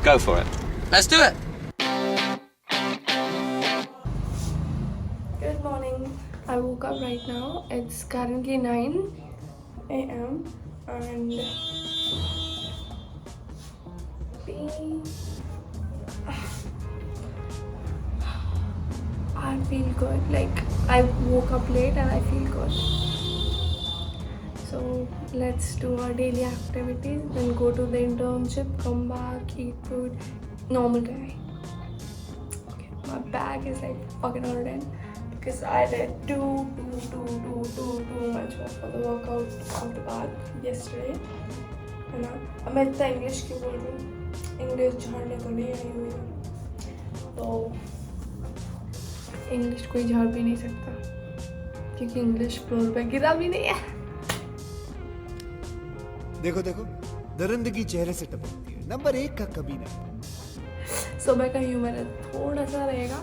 Go for it. Let's do it. Good morning. I woke up right now. It's currently 9 a.m. and I feel good. Like I woke up late and I feel good. So let's do our daily activities, then go to the internship, come back, eat food, normal day. Okay, my bag is like fucking hurting because I did too much for the workout of the bag yesterday. है ना, अब मैं इतना English क्यों बोल रही हूँ? English झाड़ने तो नहीं आई हुई है, तो इंग्लिश कोई झाड़ भी नहीं सकता क्योंकि इंग्लिश फ्लोर पे गिरा भी नहीं है। देखो देखो, दरिंदगी चेहरे से टपकती है, नंबर 1 का कभी ना। सुबह का ह्यूमर थोड़ा सा रहेगा,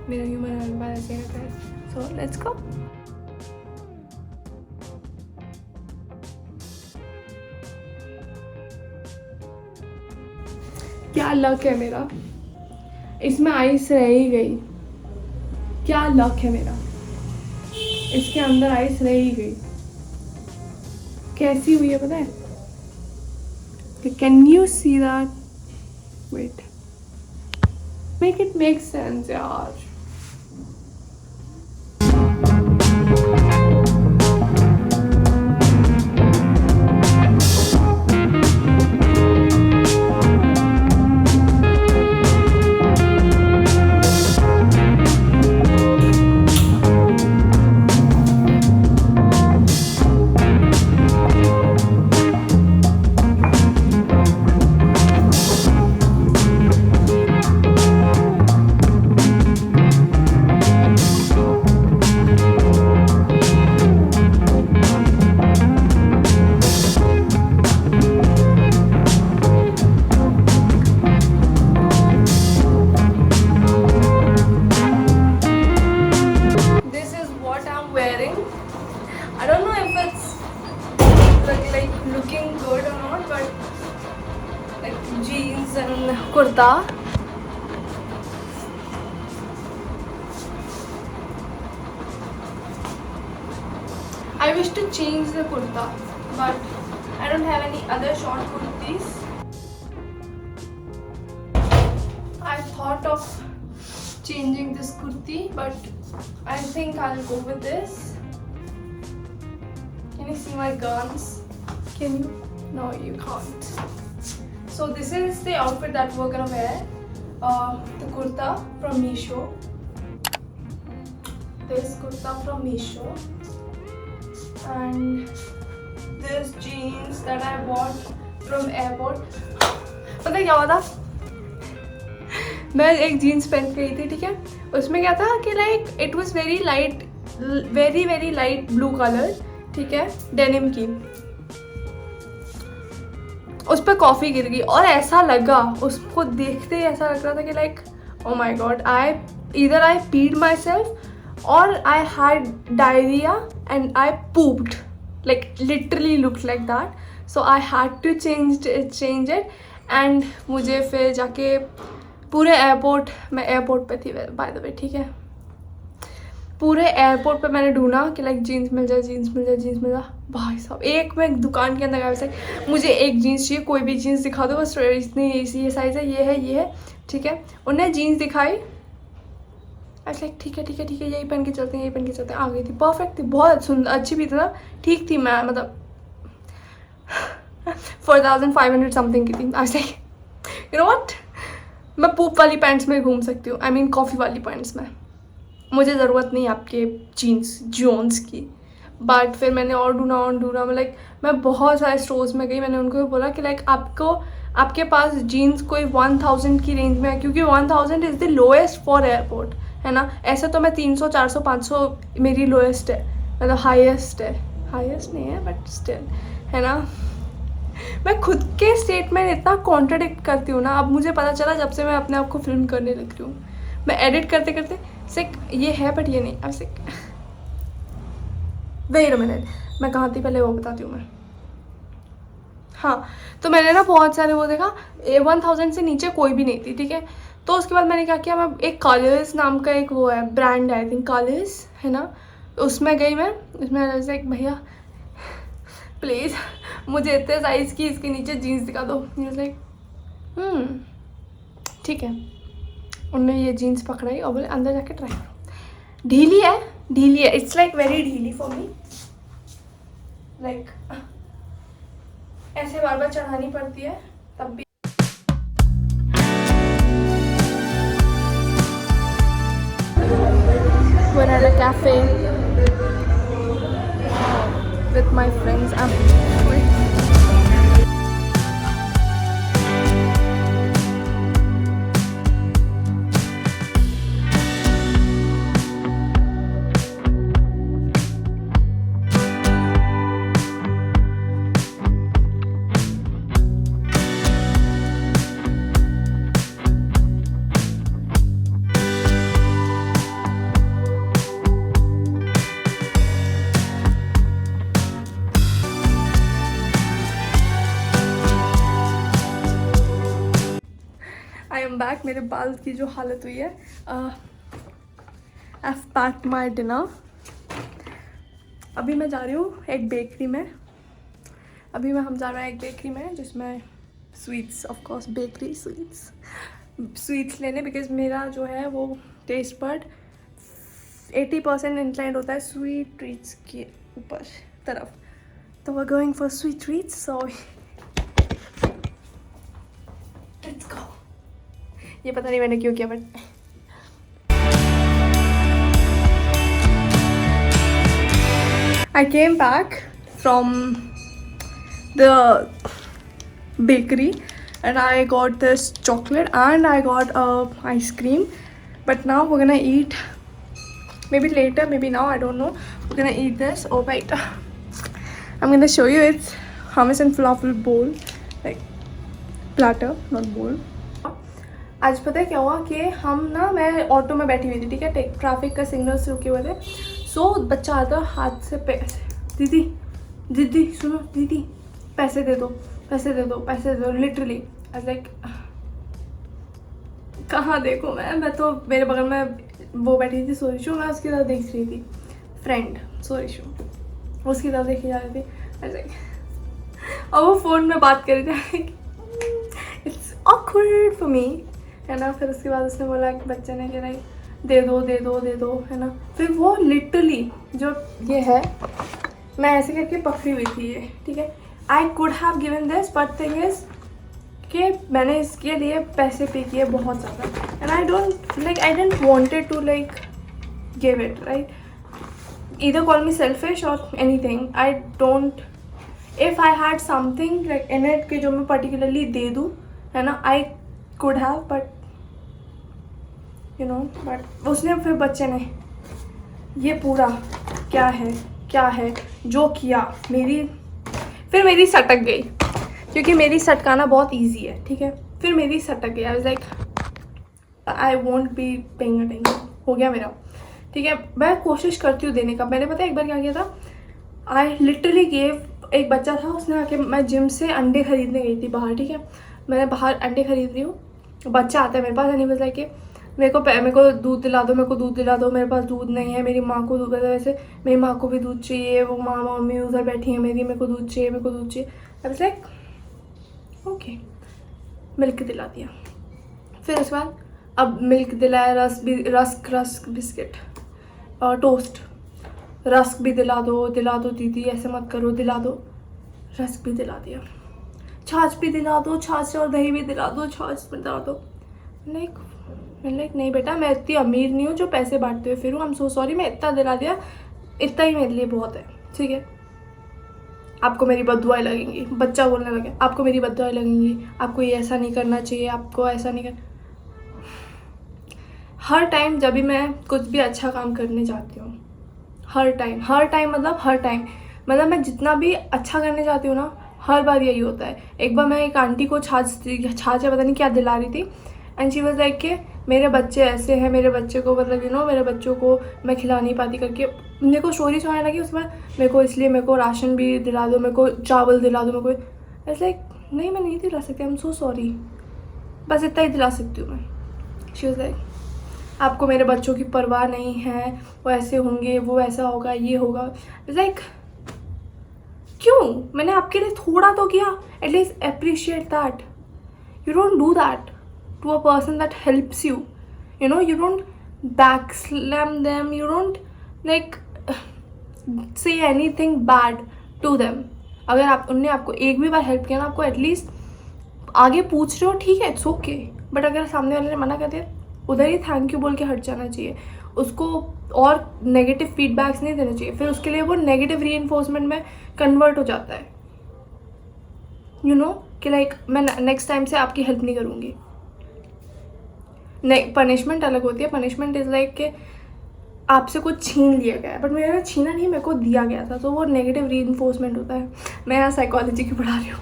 मेरा ह्यूमर हर बार ऐसे रहता है। सो लेट्स गो। क्या लक है मेरा, इसमें आइस रह ही गई। क्या लक है मेरा, इसके अंदर आइस रह ही गई। कैसी हुई है पता है? Can you see that? Wait, make it make sense यार। I don't know if it's like looking good or not, but like jeans and kurta. I wish to change the kurta, but I don't have any other short kurtis. I thought of changing this kurti, but I think I'll go with this. Can you see my guns? Can you? No, you can't. So this is the outfit that we're gonna wear. The kurta from Meesho. This kurta from Meesho. And this jeans that I bought from airport. पता है क्या हुआ था? मैं एक jeans पहन के गई थी, ठीक है? उसमें क्या था कि like it was very light blue colour, ठीक है, डेनिम की। उस पर कॉफ़ी गिर गई और ऐसा लगा, उसको देखते ही ऐसा लग रहा था कि लाइक ओ माई गॉड, आई पीड माई सेल्फ और I had diarrhoea and I pooped, like literally looked like that. So I had to change it and मुझे फिर जाके पूरे एयरपोर्ट, मैं एयरपोर्ट पे थी बाय द वे, ठीक है, पूरे एयरपोर्ट पे मैंने ढूंढा कि लाइक जीन्स मिल जाए। भाई साहब, एक मैं दुकान के अंदर गया, वैसे मुझे एक जीन्स चाहिए, कोई भी जीन्स दिखा दो बस, इतनी ये साइज़ है, ये है, ठीक है। उन्हें जीन्स दिखाई, ऐसे ठीक है, यही पहन के चलते हैं। आ गई थी, परफेक्ट थी, बहुत सुंदर, अच्छी भी थी ना, ठीक थी। मैं मतलब 4500 समथिंग की थी। ऐसे यू नो व्हाट, मैं पूप वाली पैंट्स में घूम सकती हूँ, आई मीन कॉफ़ी वाली पैंट्स में। मुझे ज़रूरत नहीं आपके जोन्स की। बट फिर मैंने और ढूंढा मैं बहुत सारे स्टोर्स में गई। मैंने उनको बोला कि लाइक आपके पास जीन्स कोई 1000 की रेंज में है, क्योंकि 1000 is the lowest for airport, है ना। ऐसे तो मैं 300 400 500 मेरी लोएस्ट है, मतलब हाईएस्ट नहीं है बट स्टिल, है ना। मैं खुद के स्टेटमेंट इतना कॉन्ट्रडिक्ट करती हूँ ना, अब मुझे पता चला जब से मैं अपने आप को फिल्म करने लग रही हूँ। मैं एडिट करते सिक ये है बट ये नहीं, अब सिक वेट अ मिनट, मैं कहाँ थी पहले वो बताती हूँ मैं। हाँ, तो मैंने ना बहुत सारे वो देखा, 1000 से नीचे कोई भी नहीं थी, ठीक है। तो उसके बाद मैंने क्या किया, मैं एक कलर्स नाम का एक वो है ब्रांड है, आई थिंक कलर्स है ना, तो उसमें गई मैं। उसमें ऐसे एक भैया प्लीज़ मुझे इतने साइज़ की इसके नीचे जीन्स दिखा दो। लाइक ठीक है। उन्होंने ये जीन्स पकड़ाई और बोले अंदर जाके ट्राई करो। ढीली है, ढीली है, इट्स लाइक वेरी ढीली फॉर मी, लाइक ऐसे बार बार चढ़ानी पड़ती है तब भी। We're at a cafe with my friends. I am back. मेरे बाल की जो हालत हुई है, I have packed my dinner. अभी मैं जा रही हूँ एक बेकरी में। हम जा रहे हैं एक बेकरी में जिसमें sweets, of course bakery sweets लेने, बिकॉज मेरा जो है वो टेस्ट बड 80% इंक्लाइंड होता है स्वीट ट्रीट्स के ऊपर तरफ। तो we are going for sweet treats, so let's go. ये पता नहीं मैंने क्यों किया, but I came back from the bakery and I got this chocolate and I got ice cream, but now we're gonna eat, maybe later, maybe now, I don't know. We're gonna eat this. Oh wait, I'm gonna show you. It's hummus and falafel bowl, like platter, not bowl. आज पता है क्या हुआ कि मैं auto में बैठी हुई थी, ठीक है, ट्रैफिक का सिग्नल से रुके हुए थे। सो बच्चा आता हाथ से पैसे, दीदी सुनो, दीदी पैसे दे दो, लिटरली आई लाइक कहाँ देखो मैं तो मेरे बगल में वो बैठी थी सोरीशु, मैं उसकी तरफ देख रही थी, फ्रेंड सोरीशु, उसकी तरफ देखी जा रही थी ऐसे, और वो फ़ोन में बात कर रही थी। इट्स ऑकवर्ड फॉर मी, है ना। फिर उसके बाद उसने बोला कि बच्चे ने कि लाइक दे दो, है ना। फिर वो लिटरली जो ये है, मैं ऐसे करके पकड़ी हुई थी ये, ठीक है। I could have given this, but thing is कि मैंने इसके लिए पैसे पे किए बहुत ज़्यादा, and I didn't wanted to like give it, right. Either call me selfish और anything, I don't, if I had something like in it कि जो मैं पर्टिकुलरली दे दूँ, है ना, I could have, but you know, but उसने फिर बच्चे ने ये पूरा क्या है जो किया, मेरी सटक गई, क्योंकि मेरी सटकाना बहुत इजी है, ठीक है। फिर मेरी सटक गई, I was like I won't be paying attention, हो गया मेरा, ठीक है। मैं कोशिश करती हूँ देने का। मैंने पता है एक बार क्या किया था, आई लिटरली गेव, एक बच्चा था, उसने आके, मैं जिम से अंडे खरीदने गई थी बाहर, ठीक है, मैं बाहर अंडे खरीद रही हूँ, बच्चा आता है मेरे पास, नहीं बस लाइक मेरे को दूध दिला दो, मेरे पास दूध नहीं है, मेरी माँ को दूध, वैसे मेरी माँ को भी दूध चाहिए, वो मम्मी उधर बैठी है मेरी, मेरे को दूध चाहिए। I was like okay, milk दिला दिया। फिर उसके बाद अब मिल्क दिलाया, रस्क बिस्किट और टोस्ट, रस्क भी दिला दो दीदी, ऐसे मत करो, दिला दो, रस्क भी दिला दिया, छाछ भी दिला दो, छाछ और दही भी दिला दो, लाइक नहीं बेटा, मैं इतनी अमीर नहीं हूँ जो पैसे बांटते हुए फिरूँ, आई एम सो सॉरी, मैं इतना दिला दिया, इतना ही मेरे लिए बहुत है, ठीक है। आपको मेरी बद्दुआएं लगेंगी, बच्चा बोलने लगे, आपको मेरी बद्दुआएं लगेंगी, आपको ये ऐसा नहीं करना चाहिए, आपको ऐसा नहीं कर। हर टाइम जब भी मैं कुछ भी अच्छा काम करने जाती हूँ, हर टाइम मतलब मैं जितना भी अच्छा करने जाती हूँ ना, हर बार यही होता है। एक बार मैं एक आंटी को छाछ या पता नहीं क्या दिला रही थी, एंड शी वाज लाइक के मेरे बच्चे ऐसे हैं, मेरे बच्चे को मतलब यू नो, मेरे बच्चों को मैं खिला नहीं पाती करके मेरे को स्टोरी सुनाने लगी। उसमें मेरे को राशन भी दिला दो, मेरे को चावल दिला दो, मेरे को ऐसे लाइक नहीं मैं नहीं दिला सकती, आई एम सो सॉरी, बस इतना ही दिला सकती हूँ मैं। शी वाज लाइक आपको मेरे बच्चों की परवाह नहीं है, वो ऐसे होंगे, वो ऐसा होगा, ये होगा। लाइक क्यों? मैंने आपके लिए थोड़ा तो किया, at least appreciate that. You don't do that to a person that helps you, you know, you don't back slam them, you don't like say anything bad to them. अगर आप उनने आपको एक भी बार हेल्प किया ना, आपको एटलीस्ट आगे पूछ रहे हो, ठीक है, इट्स ओके, बट अगर सामने वाले ने मना कर दिया, उधर ही थैंक यू बोल के हट जाना चाहिए। उसको और नेगेटिव फीडबैक्स नहीं देना चाहिए, फिर उसके लिए वो नेगेटिव रीइंफोर्समेंट में कन्वर्ट हो जाता है, यू नो, कि लाइक मैं नेक्स्ट टाइम से आपकी हेल्प नहीं करूँगी। नहीं, पनिशमेंट अलग होती है। पनिशमेंट इज़ लाइक कि आपसे कुछ छीन लिया गया है, बट मेरे छीना नहीं, मेरे को दिया गया था, तो वो नेगेटिव रीइंफोर्समेंट होता है। मैं यहाँ साइकोलॉजी की पढ़ा रही हूँ।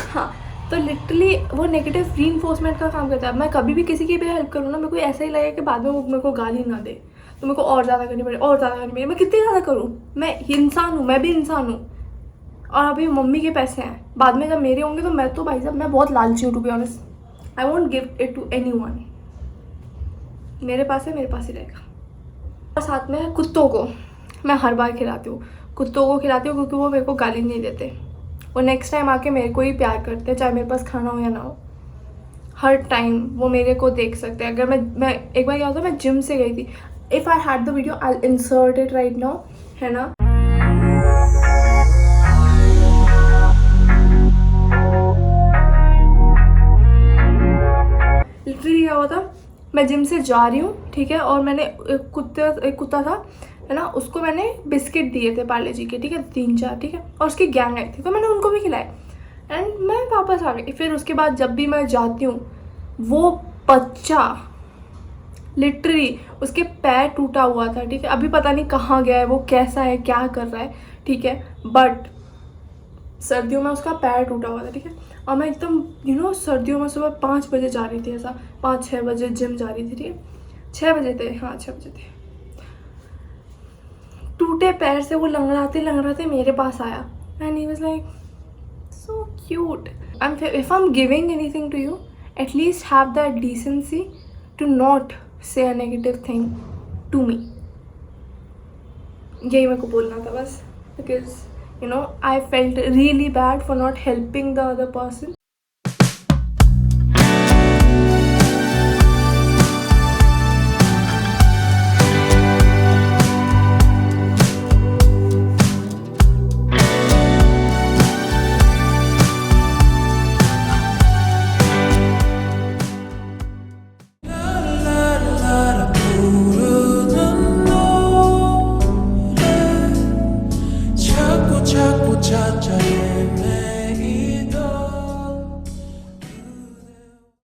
हाँ, तो लिटरली वो नेगेटिव रीइंफोर्समेंट का काम करता है। मैं कभी भी किसी की भी हेल्प करूँ ना, मेरे को ऐसा ही लगेगा कि बाद में वो मेरे को गाली ना दे, तो मेरे को और ज़्यादा करनी पड़े, और ज़्यादा करनी पड़े। मैं कितनी ज़्यादा करूँ? मैं इंसान हूँ, मैं भी इंसान हूँ, और अभी मम्मी के पैसे हैं, बाद में जब मेरे होंगे तो मैं तो भाई साहब मैं बहुत लालची हूँ, to be honest. I won't give it to anyone. मेरे पास है, मेरे पास ही रहेगा। और साथ में कुत्तों को मैं हर बार खिलाती हूँ, कुत्तों को खिलाती हूँ, क्योंकि वो मेरे को गाली नहीं देते। वो नेक्स्ट टाइम आके मेरे को ही प्यार करते हैं, चाहे मेरे पास खाना हो या ना हो। हर टाइम वो मेरे को देख सकते हैं। अगर मैं एक बार क्या होता, मैं जिम से गई थी, if I had the video I insert it right now, है ना। लिटरली क्या हुआ था, मैं जिम से जा रही हूँ, ठीक है, और मैंने एक कुत्ता था, है ना, उसको मैंने बिस्किट दिए थे पार्ले जी के, ठीक है, 3-4, ठीक है, और उसकी गैंग आई थी, तो मैंने उनको भी खिलाए एंड मैं वापस आ गई। फिर उसके बाद जब भी मैं जाती हूँ, वो बच्चा लिटरली उसके पैर टूटा हुआ था, ठीक है, अभी पता नहीं कहाँ गया है, वो कैसा है, क्या कर रहा है, ठीक है, बट सर्दियों में उसका पैर टूटा हुआ था, ठीक है, और मैं एकदम यू नो सर्दियों में सुबह 5 बजे जा रही थी, ऐसा 5-6 बजे जिम जा रही थी, ठीक है, 6 बजे थे, हाँ 6 बजे थे। टूटे पैर से वो लंगड़ाते मेरे पास आया and he was like so cute. If I am giving anything to you, at least have that decency to not say a negative thing to me. यही मेरे को बोलना था बस, because you know, I felt really bad for not helping the other person. 자꾸 찾아내